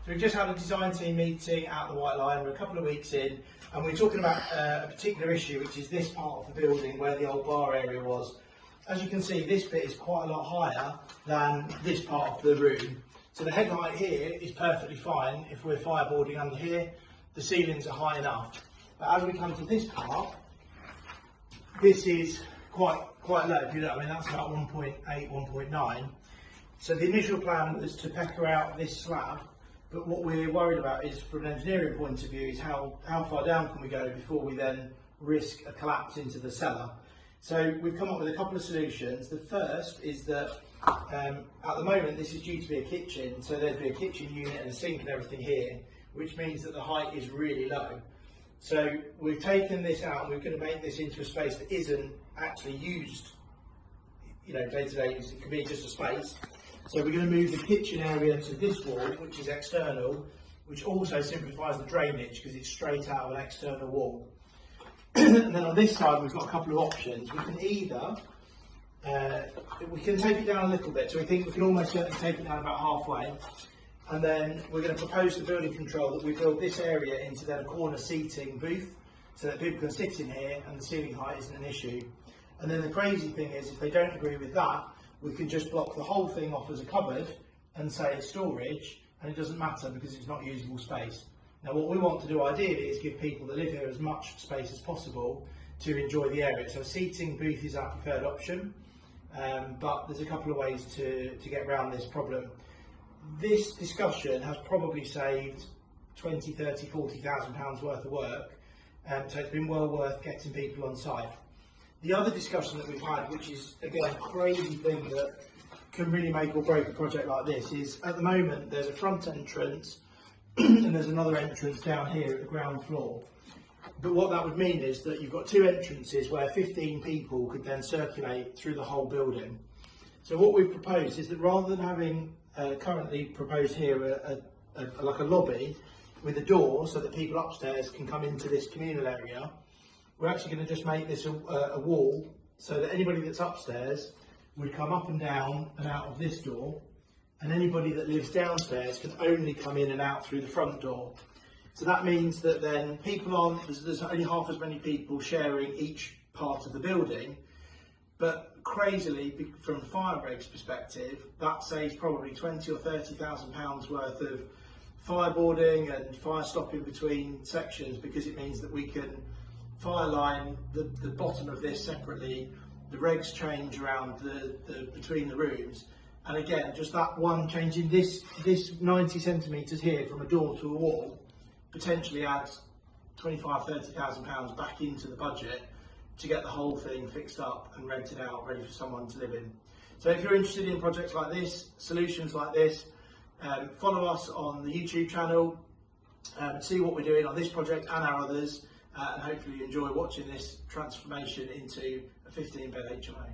So we've just had a design team meeting at the White Lion. We're a couple of weeks in, and we're talking about a particular issue, which is this part of the building where the old bar area was. As you can see, this bit is quite a lot higher than this part of the room. So the head height here is perfectly fine if we're fireboarding under here. The ceilings are high enough. But as we come to this part, this is quite low. You know, I mean, that's about 1.8, 1.9. So the initial plan was to pecker out this slab, but what we're worried about is, from an engineering point of view, is how far down can we go before we then risk a collapse into the cellar. So we've come up with a couple of solutions. The first is that at the moment this is due to be a kitchen, so there'd be a kitchen unit and a sink and everything here, which means that the height is really low. So we've taken this out and we're going to make this into a space that isn't actually used, you know, day to day. It could be just a space. So we're going to move the kitchen area to this wall, which is external, which also simplifies the drainage because it's straight out of an external wall. And then on this side we've got a couple of options. We can either we can take it down a little bit, so we think we can almost certainly take it down about halfway, and then we're going to propose to building control that we build this area into then a corner seating booth so that people can sit in here and the ceiling height isn't an issue. And then the crazy thing is, if they don't agree with that, we can just block the whole thing off as a cupboard and say it's storage, and it doesn't matter because it's not usable space. Now what we want to do ideally is give people that live here as much space as possible to enjoy the area. So a seating booth is our preferred option, but there's a couple of ways to get around this problem. This discussion has probably saved 20, 30, 40,000 pounds worth of work, so it's been well worth getting people on site. The other discussion that we've had, which is again a crazy thing that can really make or break a project like this, is at the moment there's a front entrance and there's another entrance down here at the ground floor. But what that would mean is that you've got two entrances where 15 people could then circulate through the whole building. So what we've proposed is that rather than having currently proposed here like a lobby with a door so that people upstairs can come into this communal area, we're actually going to just make this a wall so that anybody that's upstairs would come up and down and out of this door, and anybody that lives downstairs can only come in and out through the front door. So that means that then there's only half as many people sharing each part of the building, but crazily, from a fire breaks perspective, that saves probably 20 or 30,000 pounds worth of fireboarding and fire stopping between sections, because it means that we can fire line the bottom of this separately, the regs change around between the rooms, and again, just that one changing this 90 centimetres here from a door to a wall potentially adds 25, 30,000 pounds back into the budget to get the whole thing fixed up and rented out, ready for someone to live in. So if you're interested in projects like this, solutions like this, follow us on the YouTube channel, see what we're doing on this project and our others, and hopefully you enjoy watching this transformation into a 15-bed HMO.